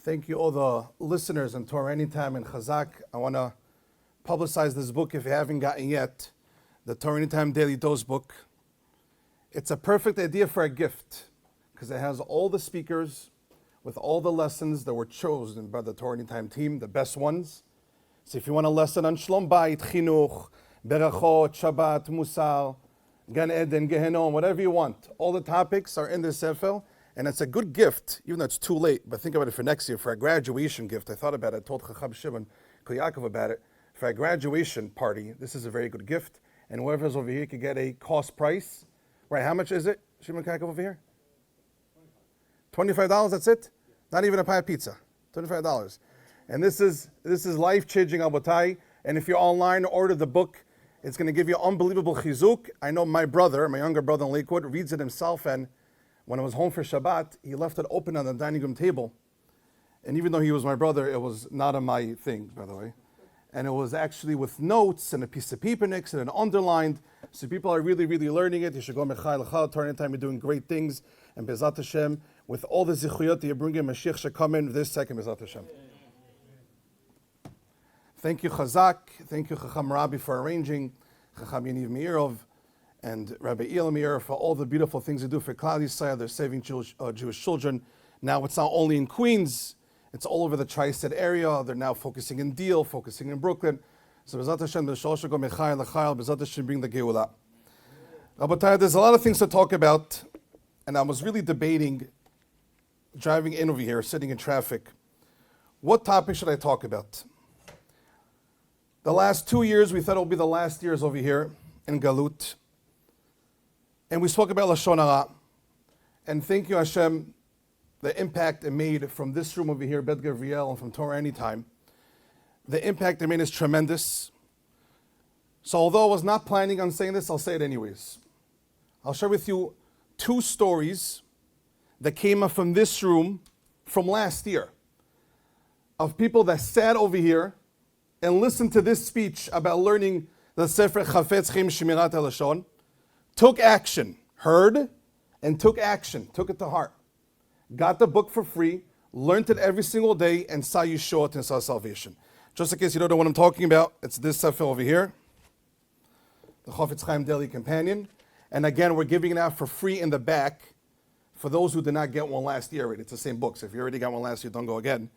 Thank you all the listeners on Torah Anytime and Chazak. I want to publicize this book if you haven't gotten yet, the Torah Anytime Daily Dose book. It's a perfect idea for a gift because it has all the speakers with all the lessons that were chosen by the Torah Anytime team, the best ones. So if you want a lesson on Shlom Bayit, Chinuch, Berachot, Shabbat, Musar, Gan Eden, Gehenom, whatever you want, all the topics are in this Sefer. And it's a good gift, even though it's too late. But think about it for next year, for a graduation gift. I thought about it. I told Chacham Shimon, Yaakov about it. For a graduation party, this is a very good gift. And whoever's over here could get a cost price. Right, how much is it, Shimon Yaakov over here? $25, that's it? Not even a pie of pizza. $25. And this is life-changing, Abotai. And if you're online, order the book. It's going to give you unbelievable chizuk. I know my brother, my younger brother in Lakewood, reads it himself, and when I was home for Shabbat, he left it open on the dining room table. And even though he was my brother, it was not on my thing, by the way. And it was actually with notes and a piece of paper next and an underlined. So people are really, really learning it. You should go Mechai L'chal, Torah Anytime, you're doing great things. And Bezat Hashem, with all the zichuyot that you bring in, Mashiach should come in this second, Bezat Hashem. Thank you, Chazak. Thank you, Chacham Rabbi, for arranging. Chacham Yaniv Meirov. And Rabbi Elamir for all the beautiful things they do for Klal Yisrael. They're saving Jewish children. Now it's not only in Queens, it's all over the tri-state area. They're now focusing in Deal, focusing in Brooklyn. So B'ezat Hashem, the Shol Shego Mechai L'chayil, B'ezat Hashem bring the Geulah. Rabbi, there's a lot of things to talk about, and I was really debating, driving in over here, sitting in traffic, what topic should I talk about? The last 2 years, we thought it would be the last years over here in Galut. And we spoke about Lashon Hara. And thank you, Hashem, the impact it made from this room over here, Bet Gavriel, and from Torah Anytime. The impact it made is tremendous. So although I was not planning on saying this, I'll say it anyways. I'll share with you 2 stories that came up from this room from last year of people that sat over here and listened to this speech about learning the Sefer Chafetz Chaim Shemirat HaLashon, took action, heard, and took action, took it to heart. Got the book for free, learned it every single day, and saw Yeshua and saw salvation. Just in case you don't know what I'm talking about, it's this sefer over here, the Chafetz Chaim Daily Companion. And again, we're giving it out for free in the back for those who did not get one last year already. It's the same book, so if you already got one last year, don't go again.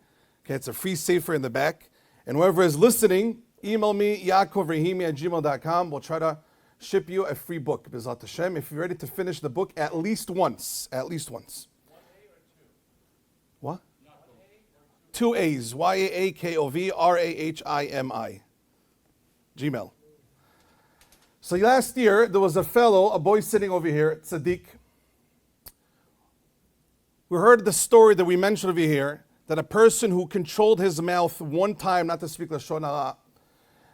Okay, it's a free sefer in the back. And whoever is listening, email me, Yaakov Rahimi at gmail.com. We'll try to ship you a free book, B'ezat Hashem, if you're ready to finish the book at least once. At least once. 1 A or 2? What? 2 A's. YAAKOV Gmail. So last year, there was a fellow, a boy sitting over here, Tzaddik. We heard the story that we mentioned over here, that a person who controlled his mouth one time not to speak Lashon Hara,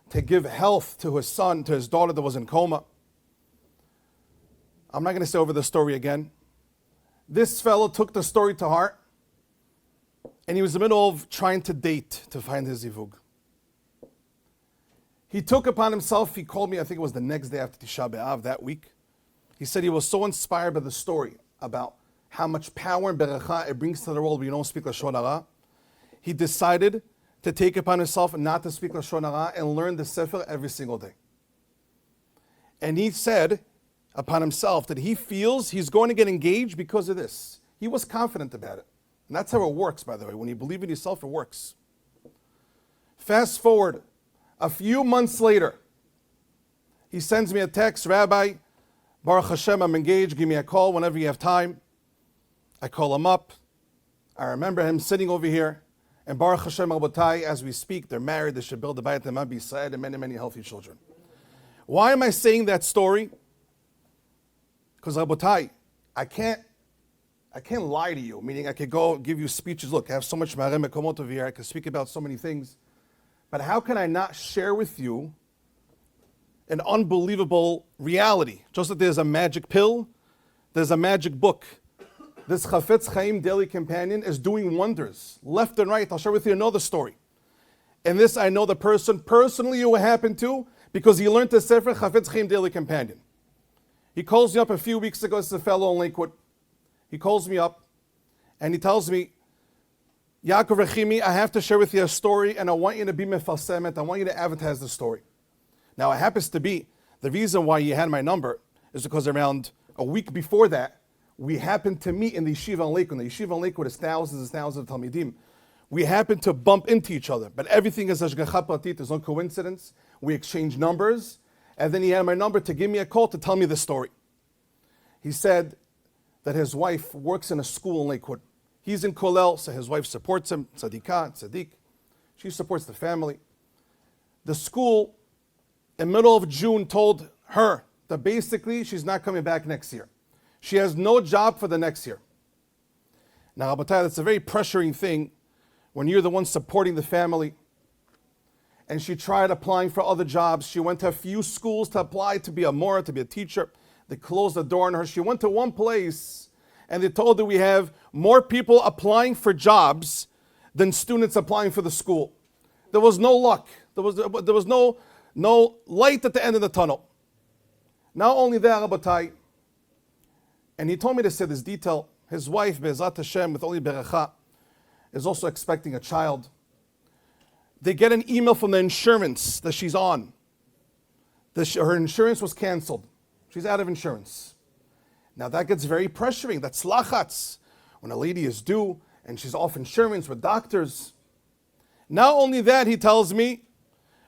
to give health to his son, to his daughter that was in coma. I'm not going to say over the story again. This fellow took the story to heart, and he was in the middle of trying to date to find his zivug. He took upon himself, he called me, I think it was the next day after Tisha B'Av that week. He said he was so inspired by the story about how much power and beracha it brings to the world when you don't speak Lashon Hara. He decided to take upon himself not to speak Lashon Hara and learn the Sefer every single day. And he said upon himself that he feels he's going to get engaged because of this. He was confident about it. And that's how it works, by the way. When you believe in yourself, it works. Fast forward, a few months later, he sends me a text, Rabbi, Baruch Hashem, I'm engaged, give me a call whenever you have time. I call him up. I remember him sitting over here. And Baruch Hashem Rabotai, as we speak, they're married, they should build a Bayit L'Mad B'Yisrael and many, many healthy children. Why am I saying that story? Because Rabotai, I can't lie to you, meaning I could go give you speeches. Look, I have so much Mareh Mekomot over here, I could speak about so many things. But how can I not share with you an unbelievable reality? Just that there's a magic pill, there's a magic book. This Chafetz Chaim Daily Companion is doing wonders, left and right. I'll share with you another story. And this I know the person personally who happened to, because he learned the Sefer Chafetz Chaim Daily Companion. He calls me up a few weeks ago, this is a fellow in Lakewood. He calls me up and he tells me, Yaakov Rahimi, I have to share with you a story, and I want you to be mefalsemet. I want you to advertise the story. Now, it happens to be, the reason why you had my number is because around a week before that, we happened to meet in the yeshiva in Lakewood. The yeshiva in Lakewood is thousands and thousands of talmidim. We happened to bump into each other, but everything is hashgacha pratit. There's no coincidence. We exchanged numbers, and then he had my number to give me a call to tell me the story. He said that his wife works in a school in Lakewood. He's in Kollel, so his wife supports him, tzadikah, tzaddik. She supports the family. The school, in the middle of June, told her that basically she's not coming back next year. She has no job for the next year. Now, Rabotai, that's a very pressuring thing when you're the one supporting the family. And she tried applying for other jobs. She went to a few schools to apply to be a mora, to be a teacher. They closed the door on her. She went to one place and they told her we have more people applying for jobs than students applying for the school. There was no luck. There was no light at the end of the tunnel. Not only that, Rabotai, and he told me to say this detail, his wife, Be'ezrat Hashem, with only beracha, is also expecting a child. They get an email from the insurance that she's on. Her insurance was canceled. She's out of insurance. Now that gets very pressuring. That's lachatz. When a lady is due and she's off insurance with doctors. Not only that, he tells me,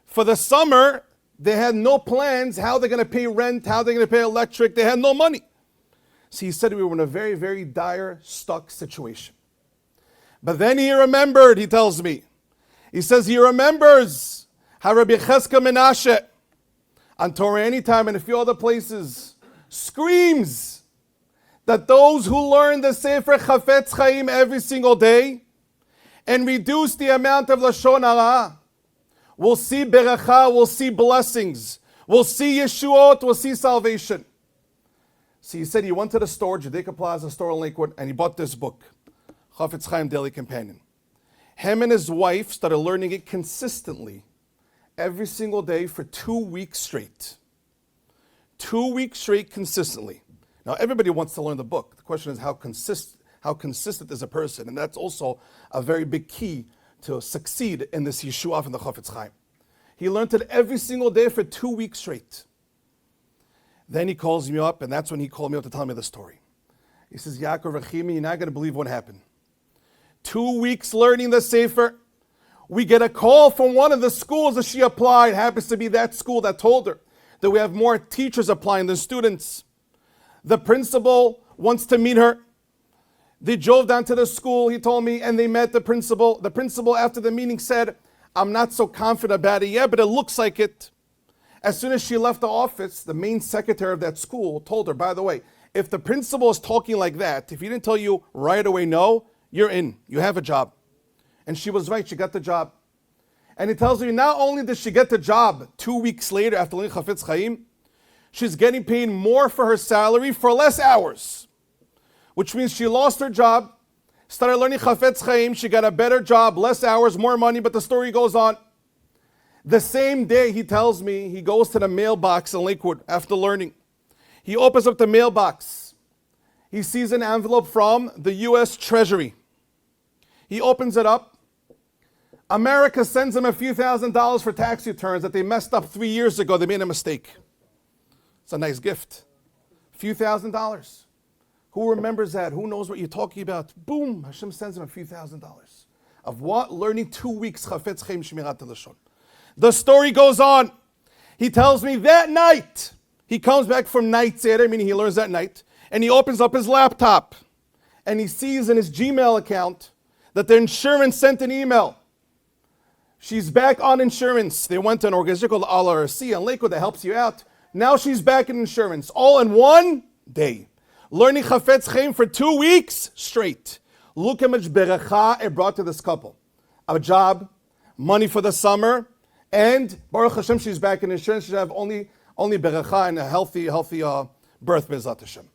for the summer, they had no plans how they're going to pay rent, how they're going to pay electric. They had no money. So he said we were in a very, very dire, stuck situation. But then he remembered, he tells me. He says he remembers how Rabbi Cheska Menashe on Torah Anytime and a few other places screams that those who learn the Sefer Chafetz Chaim every single day and reduce the amount of Lashon Hara will see beracha, will see blessings, will see Yeshuot, will see salvation. So he said he went to the store, Judaica Plaza store in Lakewood, and he bought this book, Chafetz Chaim Daily Companion. Him and his wife started learning it consistently every single day for 2 weeks straight. 2 weeks straight consistently. Now, everybody wants to learn the book. The question is how consistent is a person? And that's also a very big key to succeed in this Yeshua from the Chafetz Chaim. He learned it every single day for 2 weeks straight. Then he calls me up, and that's when he called me up to tell me the story. He says, Yaakov Rahimi, you're not going to believe what happened. 2 weeks learning the Sefer, we get a call from one of the schools that she applied. It happens to be that school that told her that we have more teachers applying than students. The principal wants to meet her. They drove down to the school, he told me, and they met the principal. The principal, after the meeting, said, I'm not so confident about it yet, but it looks like it. As soon as she left the office, the main secretary of that school told her, by the way, if the principal is talking like that, if he didn't tell you right away no, you're in. You have a job. And she was right. She got the job. And he tells me not only did she get the job 2 weeks later after learning Chafetz Chaim, she's getting paid more for her salary for less hours, which means she lost her job, started learning Chafetz Chaim, she got a better job, less hours, more money, but the story goes on. The same day, he tells me, he goes to the mailbox in Lakewood after learning. He opens up the mailbox. He sees an envelope from the U.S. Treasury. He opens it up. America sends him a few $1,000s for tax returns that they messed up 3 years ago. They made a mistake. It's a nice gift. A few $1,000s. Who remembers that? Who knows what you're talking about? Boom, Hashem sends him a few $1,000s. Of what? Learning 2 weeks Chafetz Chaim Shmirat Lashon. The story goes on. He tells me that night, he comes back from night Seder, meaning he learns that night, and he opens up his laptop, and he sees in his Gmail account that the insurance sent an email. She's back on insurance. They went to an organization called LRC in Lakewood that helps you out. Now she's back in insurance, all in 1 day. Learning Chafetz Chaim for 2 weeks straight. Look how much beracha it brought to this couple. A job, money for the summer, and Baruch Hashem, she's back in insurance. She have only beracha and a healthy birth, Be'ezrat Hashem.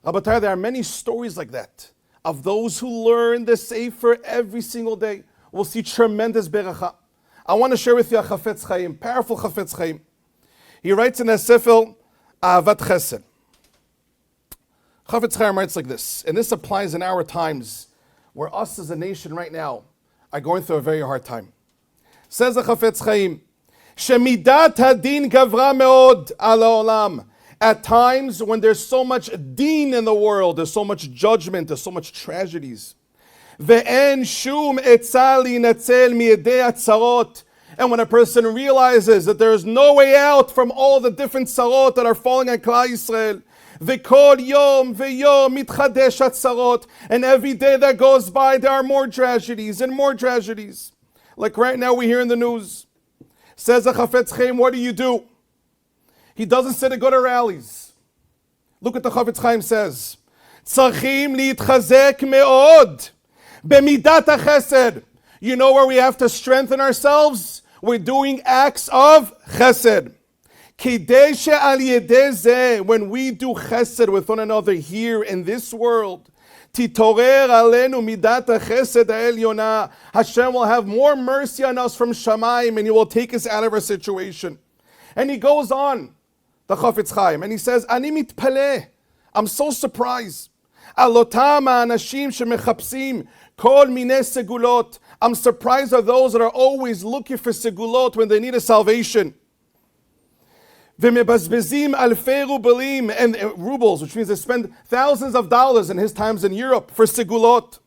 Rabotai, there are many stories like that of those who learn the Sefer every single day. We'll see tremendous beracha. I want to share with you a Chafetz Chaim, powerful Chafetz Chaim. He writes in a Sefer, Ahavat Chesed. Chafetz Chaim writes like this, and this applies in our times where us as a nation right now are going through a very hard time. Says the Chafetz Chaim, Shemidat hadin gavra meod al ha'olam. At times when there's so much deen in the world, there's so much judgment, there's so much tragedies. Ve'en shum etzah linatzel mi'edei atzarot. And when a person realizes that there is no way out from all the different tzarot that are falling on Klal Yisrael, v'kol yom ve'yom mitchadesh atzarot, and every day that goes by there are more tragedies and more tragedies. Like right now we hear in the news. Says the Chafetz Chaim, what do? He doesn't say to go to rallies. Look what the Chafetz Chaim says. Tzarchim litchazek me'od b'midat hachesed. You know where we have to strengthen ourselves? We're doing acts of chesed. Kidei she'al yedei zeh, when we do chesed with one another here in this world, titorer alenu midat hachesed ha'elyona. Hashem will have more mercy on us from Shamayim, and He will take us out of our situation. And he goes on, the Chafetz Chaim, and he says, Ani mitpaleh, I'm so surprised. Alotam ha'anashim shemechapsim kol minei segulot. I'm surprised at those that are always looking for segulot when they need a salvation. V'mebazbezim alfei rubelim, and rubles, which means they spend thousands of dollars in his times in Europe for segulot.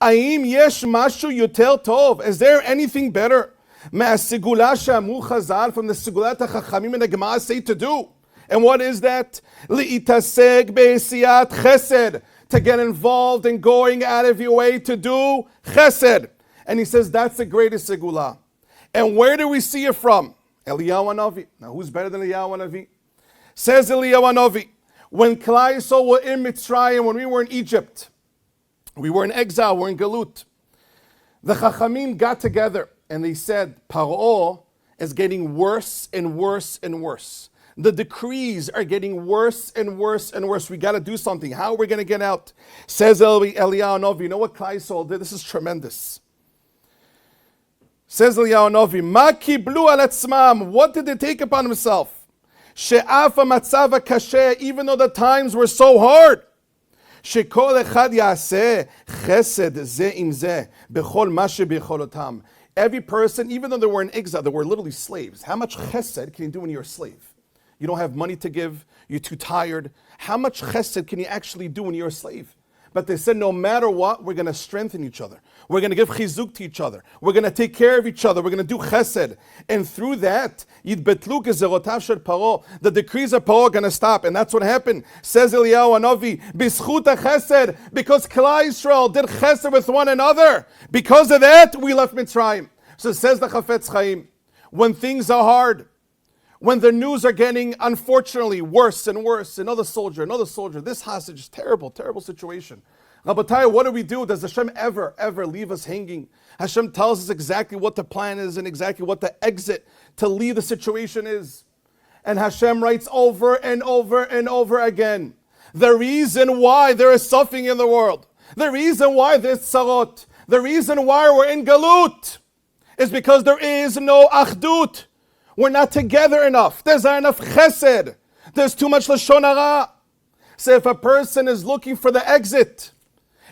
Aim yesh mashu yoter tov. Is there anything better? Ma'asegula she'amu Chazal, from the segulat ha'chachamim and the Gemara say to do. And what is that? Li'itaseg be'esiyat chesed, to get involved in going out of your way to do chesed. And he says that's the greatest segula. And where do we see it from? Eliyahu Hanavi. Now who's better than Eliyahu Hanavi? Says Eliyahu Hanavi, when Klal Yisrael were in Mitzrayim, when we were in Egypt, we were in exile, we're in Galut, the Chachamim got together and they said, Paro is getting worse and worse and worse. The decrees are getting worse and worse and worse. We got to do something. How are we going to get out? Says Eliyahu Hanavi, you know what Klal Yisrael did? This is tremendous. Says Eliyahu Hanavi, Ma kiblu al atzmam. What did they take upon themselves? She'af ha'matzav ha'kasheh, even though the times were so hard. Shekol echad yaseh chesed ze im ze bechol ma shebicholotam. Every person, even though they were in exile, they were literally slaves. How much chesed can you do when you're a slave? You don't have money to give, you're too tired. How much chesed can you actually do when you're a slave? But they said, no matter what, we're going to strengthen each other. We're going to give chizuk to each other. We're going to take care of each other. We're going to do chesed. And through that, yidbetlu gezerotav shel Paro, the decrees of Paro are going to stop. And that's what happened. Says Eliyahu Hanavi, b'zchut chesed, because Klal Yisrael did chesed with one another. Because of that, we left Mitzrayim. So says the Chafetz Chaim, when things are hard, when the news are getting, unfortunately, worse and worse, another soldier, this hostage is terrible, terrible situation. Rabbi, what do? Does Hashem ever leave us hanging? Hashem tells us exactly what the plan is and exactly what the exit to leave the situation is. And Hashem writes over and over and over again, the reason why there is suffering in the world, the reason why there's tzarot, the reason why we're in galut, is because there is no achdut. We're not together enough. There's not enough chesed. There's too much lashon hara. So if a person is looking for the exit,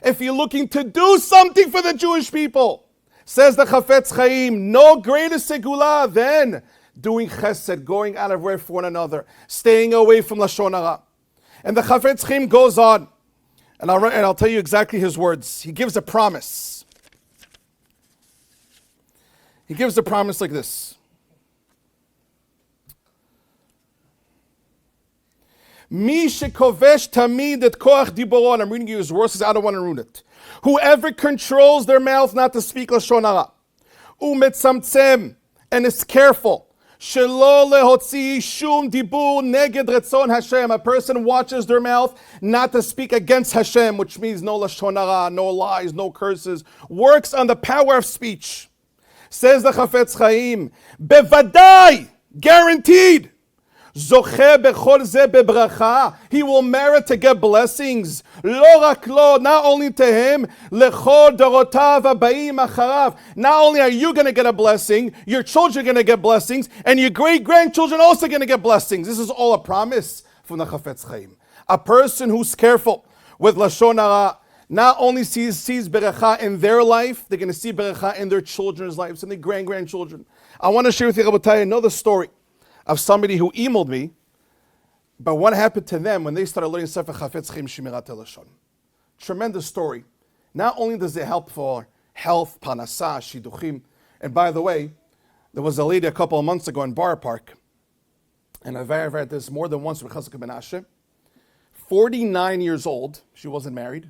if you're looking to do something for the Jewish people, says the Chafetz Chaim, no greater segula than doing chesed, going out of way for one another, staying away from lashon hara. And the Chafetz Chaim goes on, and I'll tell you exactly his words. He gives a promise. He gives a promise like this. Mi shekovesh tamid et koach diboron. I'm reading you his words because I don't want to ruin it. Whoever controls their mouth not to speak lashon hara, umetzamtzem, and is careful, shelo lehotzi shum dibur neged retzon Hashem. A person watches their mouth not to speak against Hashem, which means no lashon hara, no lies, no curses. Works on the power of speech. Says the Chafetz Chaim, bevadai, guaranteed. Zoche bechol ze bebracha. He will merit to get blessings. Lo rak lo, not only to him, lechol dorotav abayim acharav. Not only are you going to get a blessing, your children are going to get blessings, and your great-grandchildren also going to get blessings. This is all a promise from the Chafetz Chaim. A person who's careful with lashon hara, not only sees beracha in their life, they're going to see beracha in their children's lives and their grandchildren. I want to share with you, Rabotai, another story of somebody who emailed me, but what happened to them when they started learning Sefer Chafetz Chaim Shmirat HaLashon. Tremendous story. Not only does it help for health, panasah, shiduchim, and by the way, there was a lady a couple of months ago in Bar Park, and I've read this more than once with Chazak Menashe, 49 years old, she wasn't married,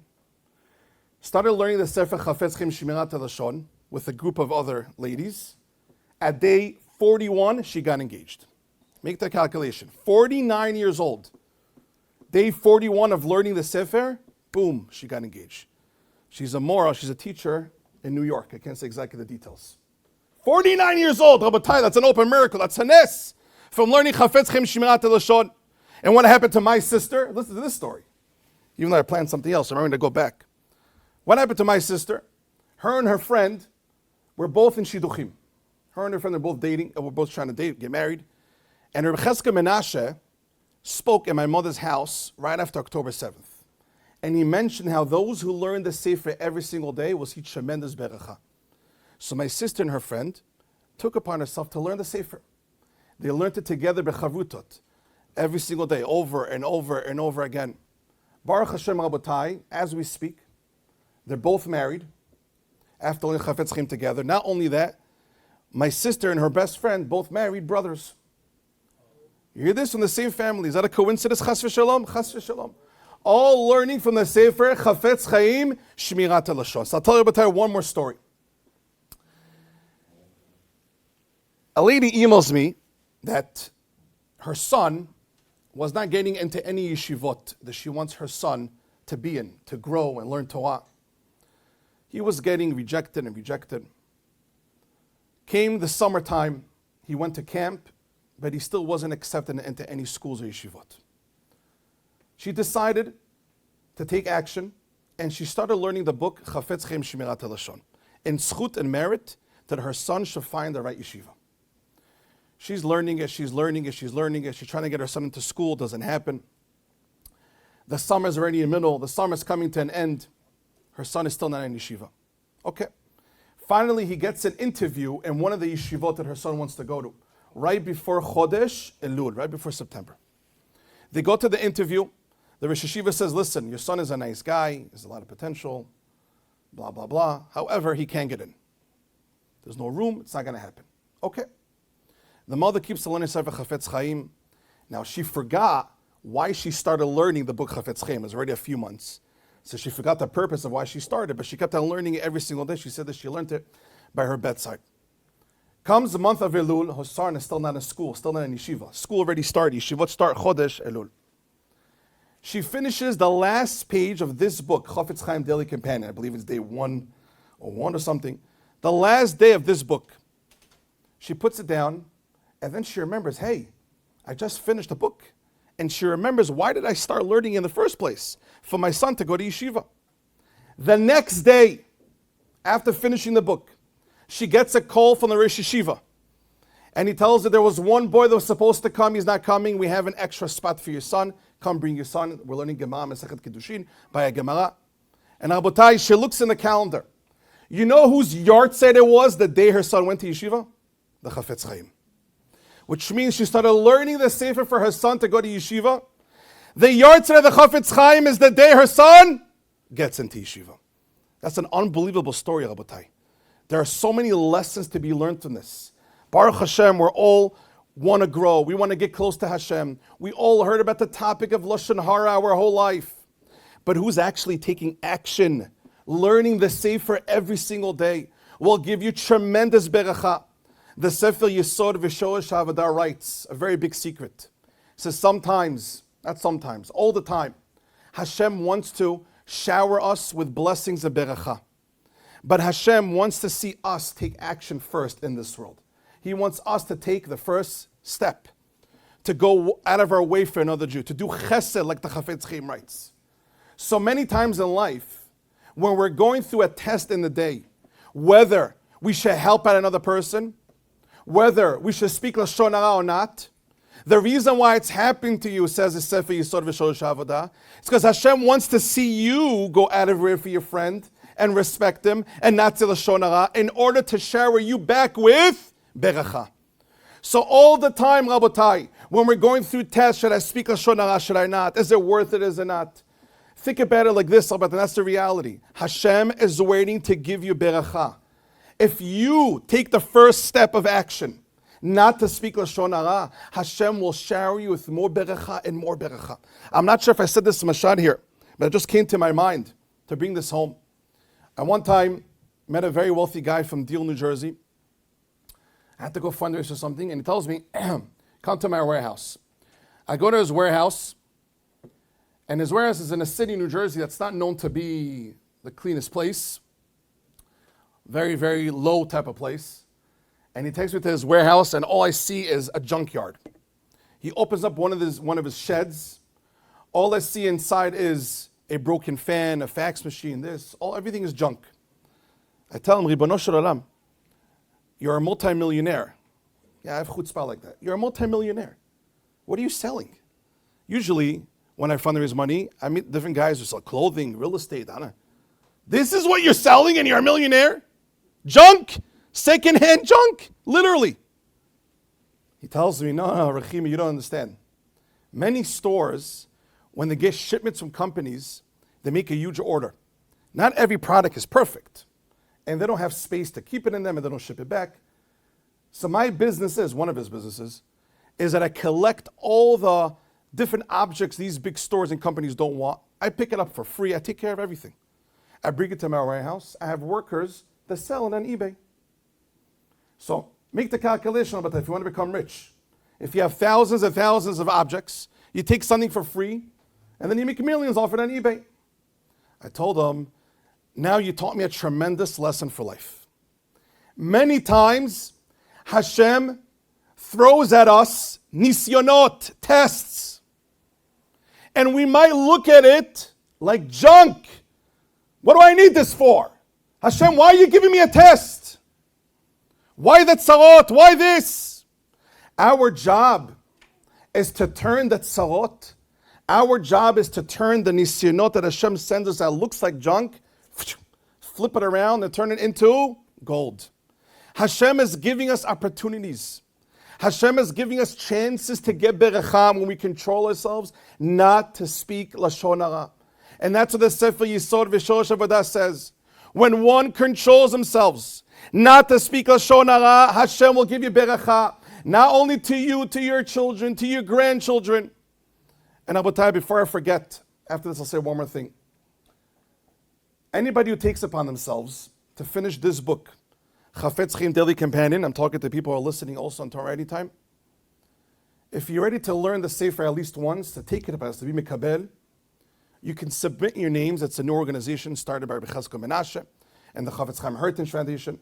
started learning the Sefer Chafetz Chaim Shmirat HaLashon with a group of other ladies. At day 41, she got engaged. Make that calculation. 49 years old. Day 41 of learning the Sefer, boom, she got engaged. She's a Mora, she's a teacher in New York. I can't say exactly the details. 49 years old, Rabotai, that's an open miracle, that's a nes. From learning Chafetz Chaim Shmirat HaLashon. And what happened to my sister? Listen to this story. Even though I planned something else, I'm going to go back. What happened to my sister? Her and her friend were both in Shidduchim. Her and her friend are both dating, were both trying to date, get married. And Rabbi Menashe spoke in my mother's house right after October 7th. And he mentioned how those who learn the Sefer every single day will see tremendous beracha. So my sister and her friend took upon herself to learn the Sefer. They learned it together bechavutot, every single day, over and over and over again. Baruch Hashem Rabotai, as we speak, they're both married after learning Chafetz Chaim together. Not only that, my sister and her best friend both married brothers. You hear this from the same family. Is that a coincidence? Chas v'shalom? Chas v'shalom. All learning from the Sefer Chafetz Chaim Shmirat HaLashon. So I'll tell you about one more story. A lady emails me that her son was not getting into any yeshivot that she wants her son to be in, to grow and learn Torah. He was getting rejected and rejected. Came the summertime, he went to camp, but he still wasn't accepted into any schools or yeshivot. She decided to take action, and she started learning the book Chafetz Chaim Shmirat HaLashon, in zchut and merit that her son should find the right yeshiva. She's learning it, she's trying to get her son into school, doesn't happen. The summer's already in the middle, the summer's coming to an end. Her son is still not in yeshiva. Okay. Finally, he gets an interview in one of the yeshivot that her son wants to go to, right before Chodesh Elul, right before September. They go to the interview. The Rosh Yeshiva says, listen, your son is a nice guy, he has a lot of potential, blah, blah, blah. However, he can't get in. There's no room, it's not going to happen. Okay. The mother keeps learning Sefer Chafetz Chaim. Now, she forgot why she started learning the book Chafetz Chaim. It was already a few months. So she forgot the purpose of why she started, but she kept on learning it every single day. She said that she learned it by her bedside. Comes the month of Elul, her son is still not in school, still not in yeshiva. School already started. Yeshivot start Chodesh Elul. She finishes the last page of this book, Chafetz Chaim Daily Companion. I believe it's day 1 or something. The last day of this book. She puts it down, and then she remembers, hey, I just finished the book. And she remembers, why did I start learning in the first place? For my son to go to yeshiva. The next day, after finishing the book, she gets a call from the Rosh Yeshiva. And he tells her there was one boy that was supposed to come, he's not coming. We have an extra spot for your son. Come bring your son. We're learning Gemara, Masechet Kiddushin, by a Gemara. And Rabotai, she looks in the calendar. You know whose yahrzeit it was the day her son went to yeshiva? The Chafetz Chaim. Which means she started learning the Sefer for her son to go to yeshiva. The yahrzeit of the Chafetz Chaim is the day her son gets into yeshiva. That's an unbelievable story, Rabotai. There are so many lessons to be learned from this. Baruch Hashem, we're all want to grow. We want to get close to Hashem. We all heard about the topic of Lashon Hara our whole life. But who's actually taking action? Learning the Sefer every single day will give you tremendous beracha. The Sefer Yesod V'Shoresh HaAvodah writes a very big secret. It says sometimes, not sometimes, all the time, Hashem wants to shower us with blessings of beracha. But Hashem wants to see us take action first in this world. He wants us to take the first step, to go out of our way for another Jew, to do chesed like the Chafetz Chaim writes. So many times in life, when we're going through a test in the day, whether we should help out another person, whether we should speak Lashon Hara or not, The reason why it's happening to you, says the Sefer Yisod V'Sholosh Avodah, it's because Hashem wants to see you go out of way for your friend and respect him and not say Lashon Hara in order to shower you back with Beracha. So all the time, Rabotai, when we're going through tests, should I speak Lashon Hara, should I not? Is it worth it, is it not? Think about it like this, Rabbi, and that's the reality. Hashem is waiting to give you Beracha. If you take the first step of action, not to speak Lashon Hara, Hashem will shower you with more Beracha and more Beracha. I'm not sure if I said this Mashad here, but it just came to my mind to bring this home. I one time met a very wealthy guy from Deal, New Jersey. I had to go fundraise or something, and he tells me, come to my warehouse. I go to his warehouse, and his warehouse is in a city, New Jersey, that's not known to be the cleanest place. Very, very low type of place. And he takes me to his warehouse, and all I see is a junkyard. He opens up one of his sheds. All I see inside is a broken fan, a fax machine, everything is junk. I tell him, Ribono Shel Olam, you're a multimillionaire. Yeah, I have chutzpah like that. You're a multimillionaire. What are you selling? Usually, when I fundraise money, I meet different guys who sell clothing, real estate. I don't know. This is what you're selling and you're a millionaire? Junk! Second-hand junk! Literally. He tells me, no, Rahimi, you don't understand. Many stores, when they get shipments from companies, they make a huge order. Not every product is perfect. And they don't have space to keep it in them and they don't ship it back. So my business is, one of his businesses, is that I collect all the different objects these big stores and companies don't want. I pick it up for free. I take care of everything. I bring it to my warehouse. I have workers that sell it on eBay. So make the calculation about that if you want to become rich. If you have thousands and thousands of objects, you take something for free, and then you make millions off it on eBay. I told him, now you taught me a tremendous lesson for life. Many times, Hashem throws at us nisyonot, tests. And we might look at it like junk. What do I need this for? Hashem, why are you giving me a test? Why the tzarot? Why this? Our job is to turn the tzarot. Our job is to turn the nisyonot that Hashem sends us that looks like junk, flip it around and turn it into gold. Hashem is giving us opportunities. Hashem is giving us chances to get beracha when we control ourselves, not to speak Lashon Hara. And that's what the Sefer Yisod V'Sholosh Avodah says. When one controls themselves, not to speak Lashon Hara, Hashem will give you beracha, not only to you, to your children, to your grandchildren. And Abotai, before I forget, after this I'll say one more thing. Anybody who takes upon themselves to finish this book, Chafetz Chaim Daily Companion, I'm talking to people who are listening also on Torah Anytime. If you're ready to learn the Sefer at least once, to take it upon us, to be Mekabel, you can submit your names. It's a new organization started by Rabbi Menashe and the Chafetz Chaim Heritage Foundation.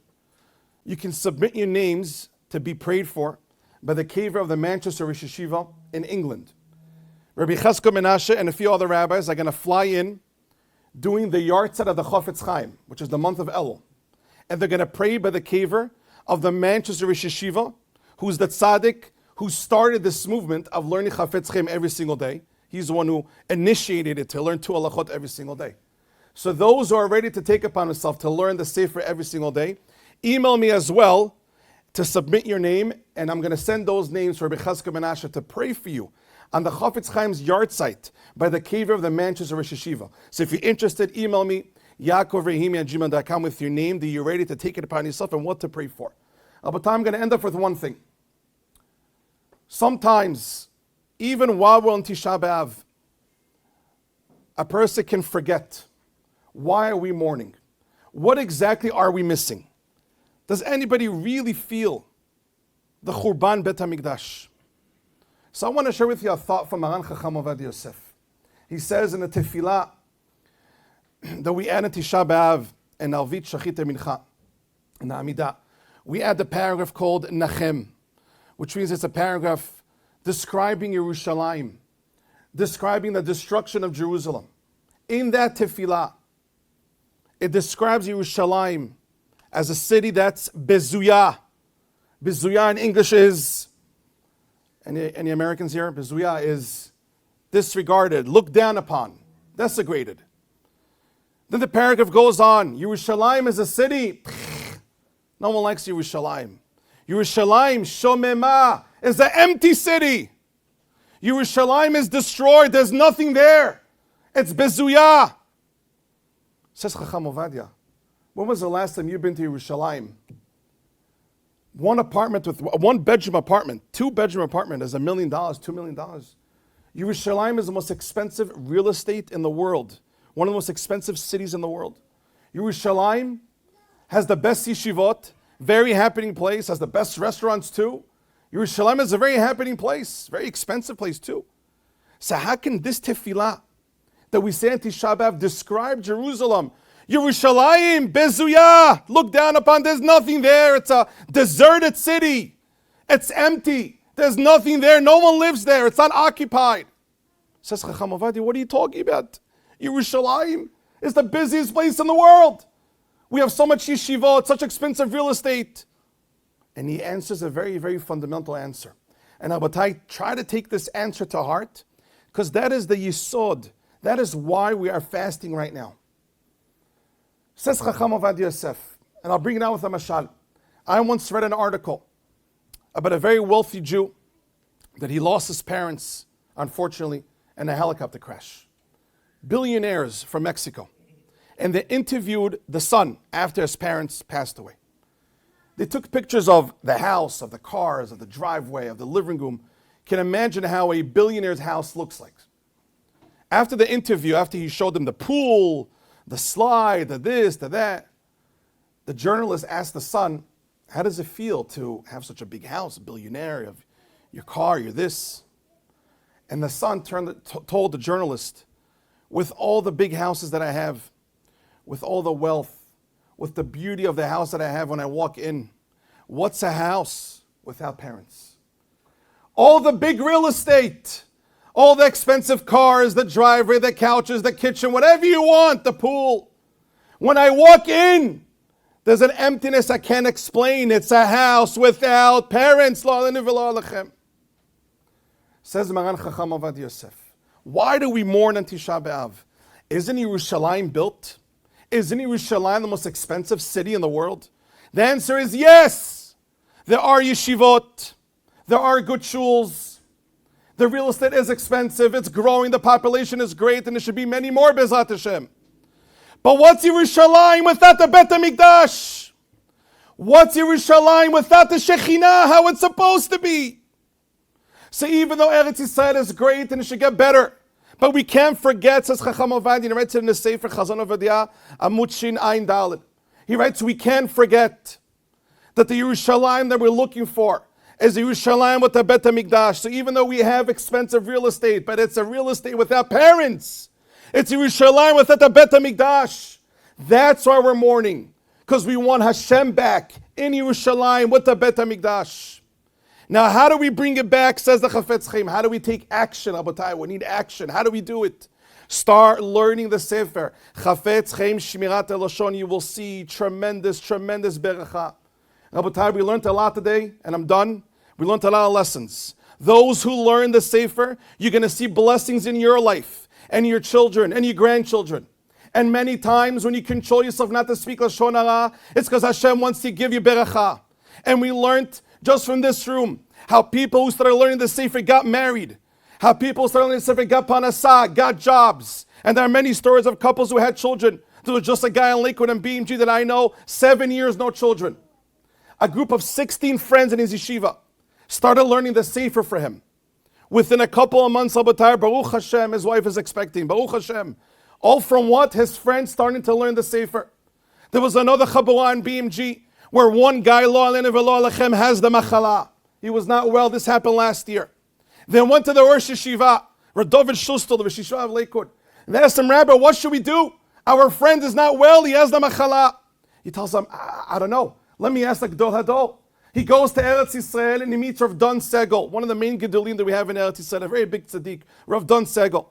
You can submit your names to be prayed for by the Kever of the Manchester Rosh Yeshiva in England. Rabbi Menashe and a few other rabbis are going to fly in doing the Yartzeit of the Chafetz Chaim, which is the month of Elul. And they're going to pray by the Kever of the Manchester Rosh Yeshiva, who's the tzaddik who started this movement of learning Chafetz Chaim every single day. He's the one who initiated it to learn 2 halachot every single day. So those who are ready to take upon themselves to learn the Sefer every single day, email me as well to submit your name, and I'm going to send those names for Rabbi Menashe to pray for you on the Chafetz Chaim's Yartzeit by the Kever of the Manchester Rosh Yeshiva. So if you're interested, email me, Yaakov Rahimi at gmail.com with your name that you're ready to take it upon yourself and what to pray for. But I'm going to end up with one thing. Sometimes, even while we're on Tisha B'Av, a person can forget. Why are we mourning? What exactly are we missing? Does anybody really feel the Churban Bet HaMikdash? So I want to share with you a thought from Maran Chacham Ovadia Yosef. He says in the Tefillah that we add in Tisha B'Av and Alvit Shachit Mincha, in the Amidah, we add the paragraph called Nachem, which means it's a paragraph describing Yerushalayim, describing the destruction of Jerusalem. In that Tefillah, it describes Yerushalayim as a city that's Bezuyah. Bezuyah in English is, Any Americans here? Bezuya is disregarded, looked down upon, desecrated. Then the paragraph goes on. Yerushalayim is a city. No one likes Yerushalayim. Yerushalayim, Shomema, is an empty city. Yerushalayim is destroyed. There's nothing there. It's Bezuya. Says Chacham Ovadia, when was the last time you've been to Yerushalayim? One bedroom apartment, 2-bedroom apartment is $1 million, $2 million. Yerushalayim is the most expensive real estate in the world. One of the most expensive cities in the world. Yerushalayim has the best yeshivot, very happening place, has the best restaurants too. Yerushalayim is a very happening place, very expensive place too. So how can this tefillah that we say in Tisha B'Av describe Jerusalem? Yerushalayim, Bezuya, look down upon, there's nothing there. It's a deserted city. It's empty. There's nothing there. No one lives there. It's unoccupied. Says Chacham Ovadia, what are you talking about? Yerushalayim is the busiest place in the world. We have so much yeshivot, such expensive real estate. And he answers a very, very fundamental answer. And Abatai, try to take this answer to heart, because that is the yisod. That is why we are fasting right now. Says Chacham Ovadia Yosef, and I'll bring it out with a mashal. I once read an article about a very wealthy Jew that he lost his parents, unfortunately, in a helicopter crash. Billionaires from Mexico. And they interviewed the son after his parents passed away. They took pictures of the house, of the cars, of the driveway, of the living room. Can imagine how a billionaire's house looks like. After the interview, after he showed them the pool, the slide, the this, the that, the journalist asked the son, how does it feel to have such a big house, a billionaire, of your car, your this? And the son told the journalist, with all the big houses that I have, with all the wealth, with the beauty of the house that I have when I walk in, what's a house without parents? All the big real estate, all the expensive cars, the driveway, the couches, the kitchen, whatever you want, the pool. When I walk in, there's an emptiness I can't explain. It's a house without parents. Says Maran Chacham Ovadia Yosef. Why do we mourn on Tisha B'Av? Isn't Yerushalayim built? Isn't Yerushalayim the most expensive city in the world? The answer is yes. There are yeshivot. There are good shuls. The real estate is expensive. It's growing. The population is great. And there should be many more, Bezat Hashem. But what's Yerushalayim without the Bet HaMikdash? What's Yerushalayim without the Shekhinah? How it's supposed to be? So even though Eretz Yisrael is great and it should get better, but we can't forget, says Chacham Ovadia, he writes it in the Sefer Chazon Ovadia, Amud Shin Ayin Dalet. He writes, we can't forget that the Yerushalayim that we're looking for is the Yerushalayim with the Bet HaMikdash. So even though we have expensive real estate, but it's a real estate without parents, it's Yerushalayim without the Bet HaMikdash. That's why we're mourning, because we want Hashem back in Yerushalayim with the Bet HaMikdash. Now, how do we bring it back, says the Chafetz Chaim? How do we take action, Abatai? We need action. How do we do it? Start learning the Sefer. Chafetz Chaim Shmirat Eloshon, you will see tremendous, tremendous beracha. Abatai, we learned a lot today, and I'm done. We learned a lot of lessons. Those who learn the Sefer, you're going to see blessings in your life, and your children, and your grandchildren. And many times when you control yourself not to speak Lashon Hara, it's because Hashem wants to give you beracha. And we learned just from this room how people who started learning the Sefer got married. How people who started learning the Sefer got panasah, got jobs. And there are many stories of couples who had children. There was just a guy in Lakewood and BMG that I know, 7 years, no children. A group of 16 friends in his yeshiva started learning the Sefer for him. Within a couple of months, Baruch Hashem, his wife is expecting. Baruch Hashem. All from what? His friends starting to learn the Sefer. There was another Chabura in BMG where one guy, lo aleinu v'lo alechem, has the machala. He was not well. This happened last year. They went to the Rosh Yeshiva, Rav David Shustel, the Rosh Yeshiva of Lakewood. And they asked him, Rabbi, what should we do? Our friend is not well. He has the machala. He tells them, I don't know. Let me ask the Gdol Hadol. He goes to Eretz Yisrael and he meets Rav Don Segel, one of the main Gedolim that we have in Eretz Yisrael, a very big tzaddik, Rav Don Segel.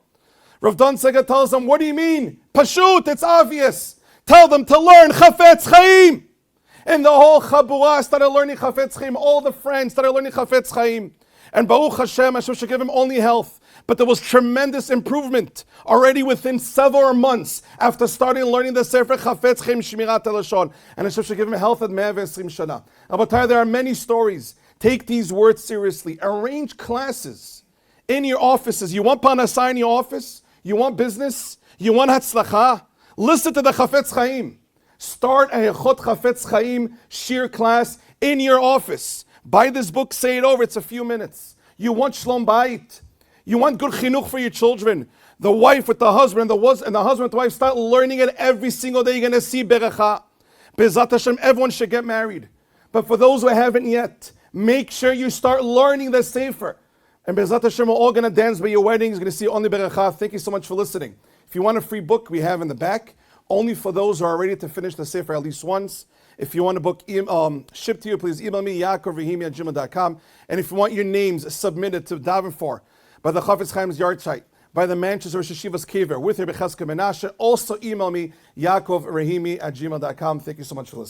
Rav Don Segel tells him, what do you mean? Pashut, it's obvious. Tell them to learn Chafetz Chaim. And the whole Chabura started learning Chafetz Chaim. All the friends started learning Chafetz Chaim. And Baruch Hashem, Hashem should give him only health. But there was tremendous improvement already within several months after starting learning the Sefer Chafetz Chaim Shmirat HaLashon. And Hashem should give him health at 120 Shana. Rabotai, there are many stories. Take these words seriously. Arrange classes in your offices. You want Parnassah in your office? You want business? You want Hatzlacha? Listen to the Chafetz Chaim. Start a Echot Chafetz Chaim Shir class in your office. Buy this book, say it over, it's a few minutes. You want Shlom Bayit. You want good chinuch for your children. The wife with the husband, and the husband with the wife, start learning it every single day. You're going to see Beracha. Bezat Hashem, everyone should get married. But for those who haven't yet, make sure you start learning the Sefer. And Bezat Hashem, we're all going to dance by your wedding. You're going to see only Beracha. Thank you so much for listening. If you want a free book, we have in the back. Only for those who are ready to finish the Sefer at least once. If you want a book shipped to you, please email me, Yaakov, Rahimi at gmail.com. And if you want your names submitted to daven for by the Chafetz Chaim's yard site, by the Manchester Rosh Yeshiva's Kever, with Rabbi Cheskel Menashe, also email me, Yaakov, Rahimi at gmail.com. Thank you so much for listening.